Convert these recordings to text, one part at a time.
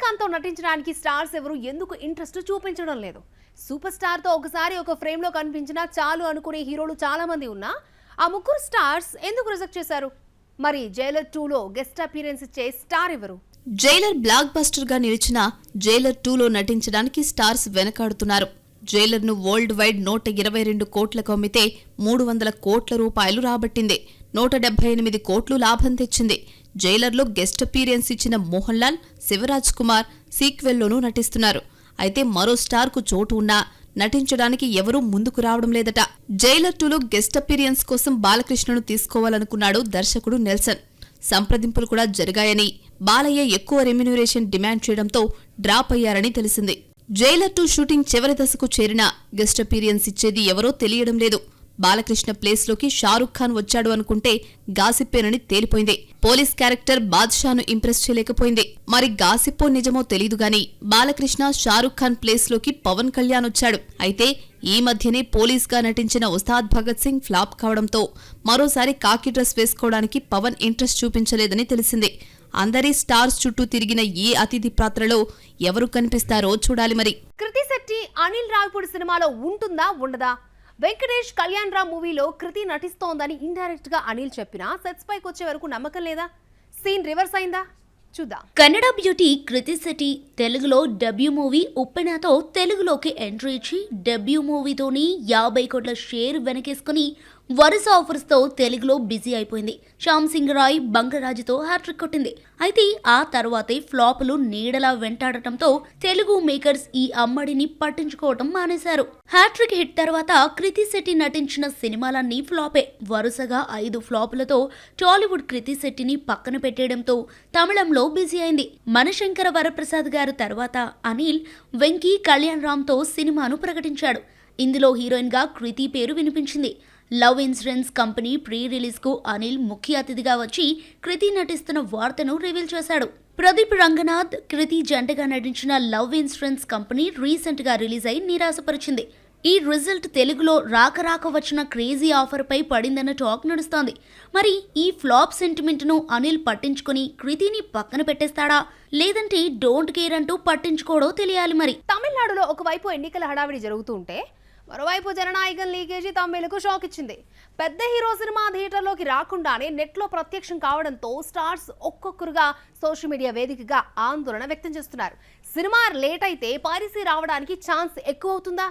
రజనీకాంత్ తో నటించడానికి స్టార్స్ ఎవరు ఎందుకు ఇంట్రెస్ట్ చూపించడం లేదు? సూపర్ స్టార్ తో ఒకసారి ఒక ఫ్రేమ్ లో కనిపించినా చాలు అనుకునే హీరోలు చాలా మంది ఉన్నా ఆ ముగ్గురు స్టార్స్ ఎందుకు రిజెక్ట్ చేశారు? మరి జైలర్ 2 లో గెస్ట్ అపీరెన్స్ ఇచ్చే స్టార్ ఎవరు? జైలర్ బ్లాక్ బస్టర్ గా నిలిచిన జైలర్ 2 లో నటించడానికి స్టార్స్ వెనకాడుతున్నారు. జైలర్ ను వరల్డ్ వైడ్ 122 కోట్లకు అమ్మితే 300 కోట్ల రూపాయలు రాబట్టింది. 178 కోట్లు లాభం తెచ్చింది. జైలర్లో గెస్ట్ అపీరియన్స్ ఇచ్చిన మోహన్ లాల్, శివరాజ్ కుమార్ సీక్వెల్లోనూ నటిస్తున్నారు. అయితే మరో స్టార్ కు చోటు ఉన్నా నటించడానికి ఎవరూ ముందుకు రావడం లేదట. జైలర్ 2లో గెస్ట్ అపీరియన్స్ కోసం బాలకృష్ణను తీసుకోవాలనుకున్నాడు దర్శకుడు నెల్సన్. సంప్రదింపులు కూడా జరిగాయని, బాలయ్య ఎక్కువ రెమ్యునరేషన్ డిమాండ్ చేయడంతో డ్రాప్ అయ్యారని తెలిసింది. జైలర్ 2 షూటింగ్ చివరి దశకు చేరినా గెస్ట్ అపీరియన్స్ ఇచ్చేది ఎవరో తెలియడం లేదు. బాలకృష్ణ ప్లేస్ లోకి షారుఖ్ ఖాన్ వచ్చాడు అనుకుంటే గాసిప్పేనని తేలిపోయింది. పోలీస్ క్యారెక్టర్ బాద్షాను ఇంప్రెస్ చేయలేకపోయింది. మరి గాసిప్పో నిజమో తెలీదు గాని బాలకృష్ణ షారుఖ్ ఖాన్ ప్లేస్ లోకి పవన్ కళ్యాణ్ వచ్చాడు. అయితే ఈ మధ్యనే పోలీస్ గా నటించిన ఉస్తాద్ భగత్ సింగ్ ఫ్లాప్ కావడంతో మరోసారి కాకి డ్రెస్ వేసుకోవడానికి పవన్ ఇంట్రెస్ట్ చూపించలేదని తెలిసింది. అందరి స్టార్స్ చుట్టూ తిరిగిన ఈ అతిథి పాత్రలో ఎవరు కనిపిస్తారో చూడాలి. మరి కృతి శెట్టి అనిల్ రావిపూడి సినిమాలో ఉంటుందా ఉండదా? వెంకటేష్ కళ్యాణ్ రామ్ మూవీలో కృతి నటిస్తోందని ఇండైరెక్ట్ గా అనిల్ చెప్పినా సెట్స్ పైకి వచ్చే వరకు నమ్మకం లేదా? సీన్ రివర్స్ అయిందా? చూద్దాం. కన్నడ బ్యూటీ కృతి శెట్టి తెలుగులో డెబ్యూ మూవీ ఉప్పెనతో తెలుగులోకి ఎంట్రీ ఇచ్చి డెబ్యూ మూవీతోని 50 కోట్ల షేర్ వెనకేసుకుని వరుస ఆఫర్స్ తో తెలుగులో బిజీ అయిపోయింది. శ్యామ్ సింగ్ రాయ్ బంగరాజుతో హ్యాట్రిక్ కొట్టింది. అయితే ఆ తర్వాతే ఫ్లాపులు నీడలా వెంటాడటంతో తెలుగు మేకర్స్ ఈ అమ్మడిని పట్టించుకోవటం మానేశారు. హ్యాట్రిక్ హిట్ తర్వాత కృతి శెట్టి నటించిన సినిమాలన్నీ ఫ్లాపే. వరుసగా 5 ఫ్లాపులతో టాలీవుడ్ కృతి శెట్టిని పక్కన పెట్టేయడంతో తమిళంలో బిజీ అయింది. మనశంకర వరప్రసాద్ గారు తర్వాత అనిల్ వెంకీ కళ్యాణ్ రామ్ తో సినిమాను ప్రకటించాడు. ఇందులో హీరోయిన్ గా కృతి పేరు వినిపించింది. Love insurance company pre release కు అనిల్ ముఖ్య అతిథిగా వచ్చి కృతి నటిస్తున్న వార్తను రివీల్ చేశాడు. ప్రదీప్ రంగనాథ్ కృతి జంటగా నటించిన లవ్ ఇన్సూరెన్స్ కంపెనీ రీసెంట్ గా రిలీజ్ అయి నిరాశపరిచింది. ఈ రిజల్ట్ తెలుగులో రాక వచ్చిన క్రేజీ ఆఫర్ పై పడిందన్న టాక్ నడుస్తోంది. మరి ఈ ఫ్లాప్ సెంటిమెంట్ ను అనిల్ పట్టించుకుని కృతిని పక్కన పెట్టేస్తాడా, లేదంటే డోంట్ కేర్ అంటూ పట్టించుకోడో తెలియాలి. మరి తమిళనాడులో ఒకవైపు ఎన్నికల హడావిడి జరుగుతూ ఉంటే మరోవైపు జననాయకన్ లీకేజీ తమిళకు షాక్ ఇచ్చింది. పెద్ద హీరో సినిమా థియేటర్లోకి రాకుండానే నెట్లో ప్రత్యక్షం కావడంతో స్టార్స్ ఒక్కొక్కరుగా సోషల్ మీడియా వేదికగా ఆందోళన వ్యక్తం చేస్తున్నారు. సినిమా లేట్ అయితే పైరసీ రావడానికి ఛాన్స్ ఎక్కువ అవుతుందా?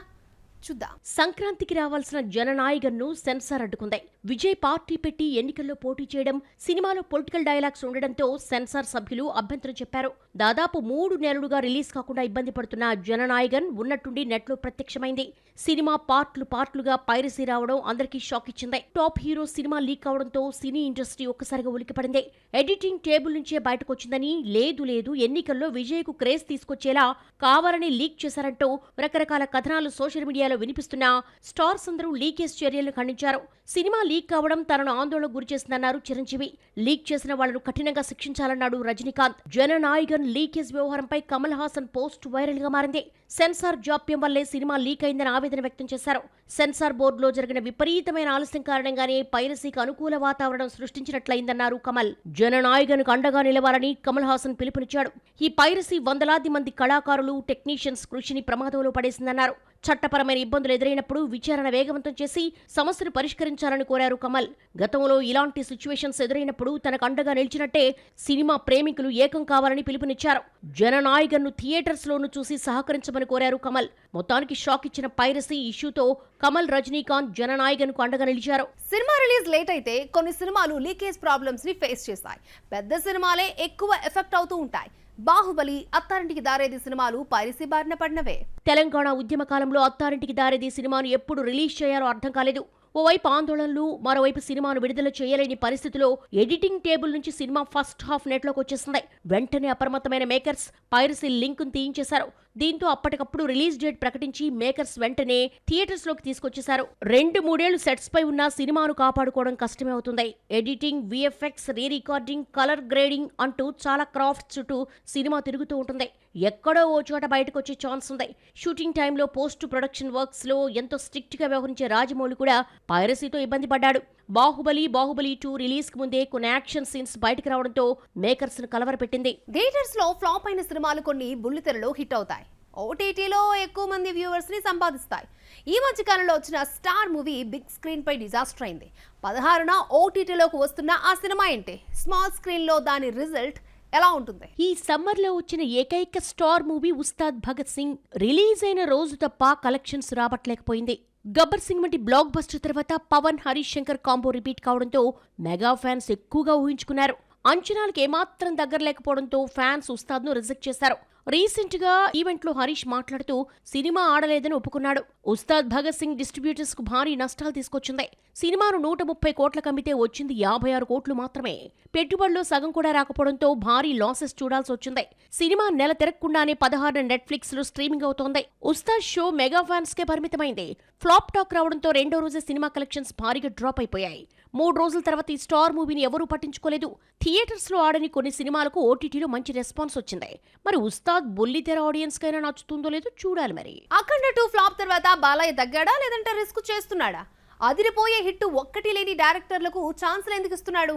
చూద్దాం. సంక్రాంతికి రావాల్సిన జననాయకన్ను సెన్సార్ అడ్డుకుంది. విజయ్ పార్టీ పెట్టి ఎన్నికల్లో పోటీ చేయడం, సినిమాలో పొలిటికల్ డైలాగ్స్ ఉండడంతో సెన్సార్ సభ్యులు అభ్యంతరం చెప్పారు. దాదాపు 3 నెలలుగా రిలీజ్ కాకుండా ఇబ్బంది పడుతున్న జననాయకన్ ఉన్నట్టుండి నెట్లో ప్రత్యక్షమైంది. సినిమా పార్ట్లుగా పైరసీ రావడం అందరికీ షాక్ ఇచ్చింది. టాప్ హీరో సినిమా లీక్ అవడంతో సినీ ఇండస్ట్రీ ఒక్కసారిగా ఉలికిపడింది. ఎడిటింగ్ టేబుల్ నుంచే బయటకొచ్చిందని, లేదు ఎన్నికల్లో విజయ్ కు క్రేజ్ తీసుకొచ్చేలా కావాలని లీక్ చేశారంటూ రకరకాల కథనాలు సోషల్ మీడియాలో వినిపిస్తున్నా స్టార్స్ అందరూ లీకేజ్ చర్యలను ఖండించారు. సినిమా లీక్ కావడం తనను ఆందోళనకు గురిచేసిందన్నారు చిరంజీవి. లీక్ చేసిన వాళ్లను కఠినంగా శిక్షించాలన్నాడు రజనీకాంత్. జననాయకన్ లీకేజ్ వ్యవహారంపై కమల్ హాసన్ పోస్ట్ వైరల్ గా మారింది. సెన్సార్ జాప్యం వల్లే సినిమా లీక్ అయిందని ఆవేదన వ్యక్తం చేశారు. సెన్సార్ బోర్డులో జరిగిన విపరీతమైన ఆలస్యం కారణంగానే పైరసీకి అనుకూల వాతావరణం సృష్టించినట్లయిందన్నారు కమల్. జననాయకన్ కు అండగా నిలవాలని కమల్ హాసన్ పిలుపునిచ్చాడు. ఈ పైరసీ వందలాది మంది కళాకారులు, టెక్నీషియన్స్ కృషిని ప్రమాదంలో పడేసిందన్నారు. చట్టపరమైన ఇబ్బందులు ఎదురైనప్పుడు విచారణ వేగవంతం చేసి సమస్యను పరిష్కరించాలని కోరారు కమల్. గతంలో ఇలాంటి సిచ్యువేషన్స్ ఎదురైనప్పుడు తనకు అండగా నిలిచినట్టే సినిమా ప్రేమికులు ఏకం కావాలని పిలుపునిచ్చారు. జననాయకన్ను థియేటర్స్ లోనూ చూసి సహకరించమని కోరారు కమల్. మొత్తానికి షాక్ ఇచ్చిన పైరసీ ఇష్యూతో కమల్, రజనీకాంత్ జననాయకన్ కు అండగా నిలిచారు. సినిమా రిలీజ్ లేట్ అయితే కొన్ని సినిమాలు లీకేజ్ ప్రాబ్లమ్స్ ని ఫేస్ చేస్తాయి. పెద్ద సినిమాలే ఎక్కువ ఎఫెక్ట్ అవుతూ ఉంటాయి. బాహుబలి, అత్తారింటికి దారేది సినిమాలు పైరసీ బారిన పడినవే. తెలంగాణ ఉద్యమ కాలంలో అత్తారింటికి దారేది సినిమాను ఎప్పుడు రిలీజ్ చేయాలో అర్థం కాలేదు. ఓవైపు ఆందోళనలు, మరోవైపు సినిమాను విడుదల చేయలేని పరిస్థితిలో ఎడిటింగ్ టేబుల్ నుంచి సినిమా ఫస్ట్ హాఫ్ నెట్లోకి వచ్చేసింది. వెంటనే అప్రమత్తమైన మేకర్స్ పైరసీ లింకును తీయించేశారు. దీంతో అప్పటికప్పుడు రిలీజ్ డేట్ ప్రకటించి మేకర్స్ వెంటనే థియేటర్స్ లోకి తీసుకొచ్చేశారు. 2-3 ఏళ్లు సెట్స్ పై ఉన్న సినిమాను కాపాడుకోవడం కష్టమే అవుతుంది. Editing, VFX, re recording, colour grading అంటూ చాలా క్రాఫ్ట్స్ చుట్టూ సినిమా తిరుగుతూ ఉంటుంది. ఎక్కడో ఓ చోట బయటకు వచ్చే ఛాన్స్ ఉంది. షూటింగ్ టైంలో పోస్ట్ ప్రొడక్షన్ వర్క్స్ లో ఎంతో స్ట్రిక్ట్ గా వ్యవహరించే రాజమౌళి కూడా పైరసీతో ఇబ్బంది పడ్డాడు. బాహుబలి 2 రిలీజ్ కు ముందే కొన్ని యాక్షన్ సీన్స్ బయటకు రావడంతో మేకర్స్ ను కలవరపెట్టింది. థియేటర్స్ లో ఫ్లాప్ అయిన సినిమాలు కొన్ని బుల్లితెరలో హిట్ అవుతాయి. ఓటీటీలో ఎక్కువ మంది వ్యూవర్స్ ని సంపాదిస్తాయి. ఈ మధ్య కాలంలో వచ్చిన స్టార్ మూవీ బిగ్ స్క్రీన్ పై డిజాస్టర్ అయింది. 16న ఓటీటీలోకి వస్తున్న ఆ సినిమా ఏంటి? స్మాల్ స్క్రీన్ లో దాని రిజల్ట్ ఎలా ఉంటుంది? ఈ సమ్మర్ లో వచ్చిన ఏకైక star movie Ustaad Bhagat Singh release అయిన రోజు తప్ప కలెక్షన్స్ రాబట్టలేకపోయింది. గబ్బర్ సింగ్ వంటి బ్లాక్ బస్టర్ తర్వాత పవన్ హరీష్ శంకర్ కాంబో రిపీట్ కావడంతో మెగా ఫ్యాన్స్ ఎక్కువగా ఊహించుకున్నారు. అంచనాలకు ఏమాత్రం దగ్గర లేకపోవడంతో ఫ్యాన్స్ ఉస్తాద్ ను రిజెక్ట్ చేశారు. రీసెంట్ గా ఈవెంట్ లో హరీష్ మాట్లాడుతూ సినిమా ఆడలేదని ఒప్పుకున్నాడు. ఉస్తాద్ భగత్ సింగ్ డిస్ట్రిబ్యూటర్స్ కు భారీ నష్టాలు తీసుకొచ్చింది. సినిమాను 130 కోట్లకు అమ్మితే వచ్చింది 56 కోట్లు మాత్రమే. పెట్టుబడిలో సగం కూడా రాకపోవడంతో భారీ లాసెస్ చూడాల్సి వచ్చింది. సినిమా నెల తిరగకుండానే 16 నెట్ఫ్లిక్స్ లో స్ట్రీమింగ్ అవుతోంది. ఉస్తాద్ షో మెగా ఫ్యాన్స్ కే పరిమితమైంది. ఫ్లాప్ టాక్ రావడంతో రెండో రోజే సినిమా కలెక్షన్స్ భారీగా డ్రాప్ అయిపోయాయి. 3 రోజుల తర్వాత ఈ స్టార్ మూవీని ఎవరూ పట్టించుకోలేదు. థియేటర్స్ లో ఆడని కొన్ని సినిమాలకు ఓటీటీలో మంచి రెస్పాన్స్ వచ్చింది. మరి ఉస్తాద్ బుల్లితెర ఆడియన్స్ కైనా నచ్చుతుందో లేదో చూడాలి. మరి అఖండ 2 ఫ్లాప్ తర్వాత బాలయ్య తగ్గాడా లేదంటే రిస్క్ చేస్తున్నాడా? అదిరిపోయే హిట్ ఒక్కటి లేని డైరెక్టర్లకు ఛాన్స్లు ఎందుకు ఇస్తున్నాడు?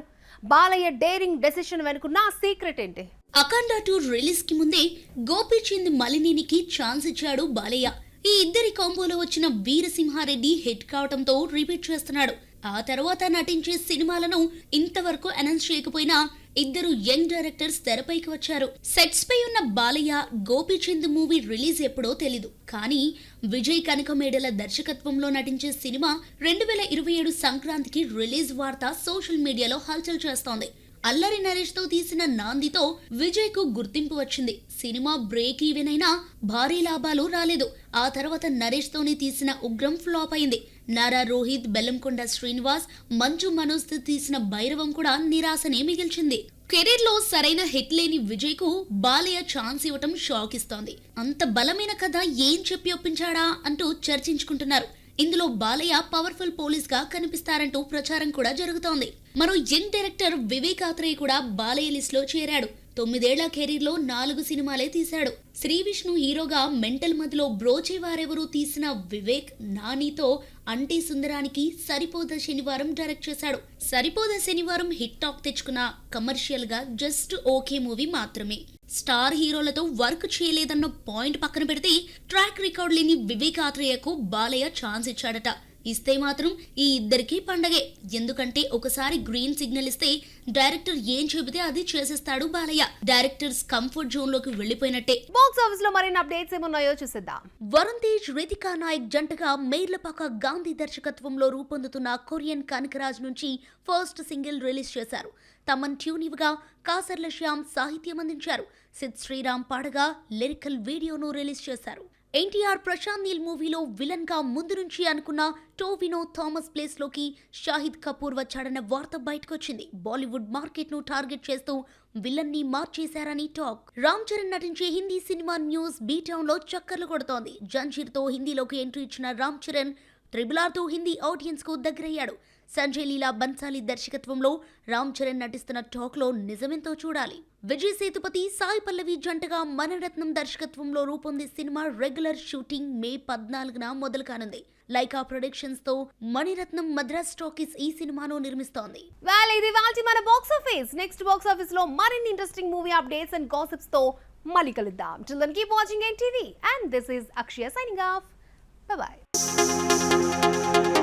బాలయ్య డేరింగ్ డెసిషన్ వెనుకున్న సీక్రెట్ ఏంటి? అఖండ 2 రిలీజ్ కి ముందే గోపీచంద్ మలినేనికి ఛాన్స్ ఇచ్చాడు బాలయ్య. ఈ ఇద్దరి కాంబోలో వచ్చిన వీరసింహారెడ్డి హిట్ కావడంతో రిపీట్ చేస్తున్నాడు. ఆ తర్వాత నటించే సినిమాలను ఇంతవరకు అనౌన్స్ చేయకపోయినా ఇద్దరు యంగ్ డైరెక్టర్స్ తెరపైకి వచ్చారు. సెట్స్ పై ఉన్న బాలయ్య గోపీచంద్ మూవీ రిలీజ్ ఎప్పుడో తెలీదు. కానీ విజయ్ కనకమేడల దర్శకత్వంలో నటించే సినిమా 2027 సంక్రాంతికి రిలీజ్ వార్త సోషల్ మీడియాలో హల్చల్ చేస్తోంది. అల్లరి నరేష్ తో తీసిన నాందితో విజయ్ కు గుర్తింపు వచ్చింది. సినిమా బ్రేక్ ఈవెన్ అయినా భారీ లాభాలు రాలేదు. ఆ తర్వాత నరేష్ తోని తీసిన ఉగ్రం ఫ్లాప్ అయింది. నారా రోహిత్, బెల్లంకొండ శ్రీనివాస్, మంచు మనోజ్ తో తీసిన భైరవం కూడా నిరాశనే మిగిల్చింది. కెరీర్ లో సరైన హిట్ లేని విజయ్ కు బాలయ్య ఛాన్స్ ఇవ్వటం షాక్ ఇస్తోంది. అంత బలమైన కథ ఏం చెప్పి ఒప్పించాడా అంటూ చర్చించుకుంటున్నారు. ఇందులో బాలయ్య పవర్ఫుల్ పోలీస్ గా కనిపిస్తారంటూ ప్రచారం కూడా జరుగుతోంది. మరో యంగ్ డైరెక్టర్ వివేక్ ఆత్రేయ కూడా బాలయ్య లిస్ట్ లో చేరాడు. 9 ఏళ్ల కెరీర్ లో 4 సినిమాలే తీశాడు. శ్రీ విష్ణు హీరోగా మెంటల్ మధ్యలో బ్రోచే వారెవరూ తీసిన వివేక్ నానితో అంటే సుందరానికి సరిపోద శనివారం డైరెక్ట్ చేశాడు. సరిపోద శనివారం హిట్ టాక్ తెచ్చుకున్న కమర్షియల్ గా జస్ట్ ఓకే మూవీ మాత్రమే. స్టార్ హీరోలతో వర్క్ చేయలేదన్న పాయింట్ పక్కన పెడితే ట్రాక్ రికార్డ్ లేని వివేక్ ఆత్రేయకు బాలయ్య ఛాన్స్ ఇచ్చాడట. ఇస్తే మాత్రం ఈ ఇద్దరికి పండగే. ఎందుకంటే ఒకసారి గ్రీన్ సిగ్నల్ ఇస్తే డైరెక్టర్ ఏం చెబితే అది చేసేస్తాడు బాలయ్య. డైరెక్టర్స్ కంఫర్ట్ జోన్ లోకి వెళ్లిపోయినట్టే. బాక్స్ ఆఫీస్ లో మరిన్ని అప్డేట్స్ ఏమున్నాయో చూసేద్దాం. వరుణ్ తేజ్, రితికా నాయక్ జంటగా మేర్లపాక గాంధీ దర్శకత్వంలో రూపొందుతున్న కొరియన్ కనకరాజ్ నుంచి ఫస్ట్ సింగిల్ రిలీజ్ చేశారు. తమన్ ట్యూన్ ఇవ్వగా కాసర్ల శ్యామ్ సాహిత్యం అందించారు. సిద్ శ్రీరామ్ పాడగా లిరికల్ వీడియోను రిలీజ్ చేశారు. ఎన్టీఆర్ ప్రశాంత్ నీల్ మూవీలో విలన్ గా ముందు నుంచి అనుకున్న టోవినో థామస్ ప్లేస్ లోకి షాహిద్ కపూర్ వచ్చాడన్న వార్త బయటకొచ్చింది. బాలీవుడ్ మార్కెట్ ను టార్గెట్ చేస్తూ విలన్ ని మార్చేశారని టాక్. రామ్ చరణ్ నటించే Hindi cinema news B town లో చక్కర్లు కొడుతోంది. జంజీర్ తో హిందీలోకి ఎంట్రీ ఇచ్చిన రామ్ చరణ్ RRR తో హిందీ ఆడియన్స్ కు దగ్గరయ్యాడు. సంజయ్ లీలా బన్సాలి దర్శకత్వంలో రామ్ చరణ్ నటిస్తున్న టాక్ లో నిజమెంతో చూడాలి. విజయ్ సేతుపతి, సాయి పల్లవి జంటగా మణిరత్నం దర్శకత్వంలో రూపొందే సినిమా రెగ్యులర్ షూటింగ్ మే 14న మొదలు కానుంది. లైకా ప్రొడక్షన్స్ తో మణిరత్నం మద్రాస్ టాకీస్ ఈ సినిమాను నిర్మిస్తోంది. ఇది వాల్టి మన box office. Next box office లో మరిన్ని interesting movie updates and gossips తో మళ్ళీ కలుద్దాం. Till then, keep watching NTV and this is Akshaya signing off. Bye bye.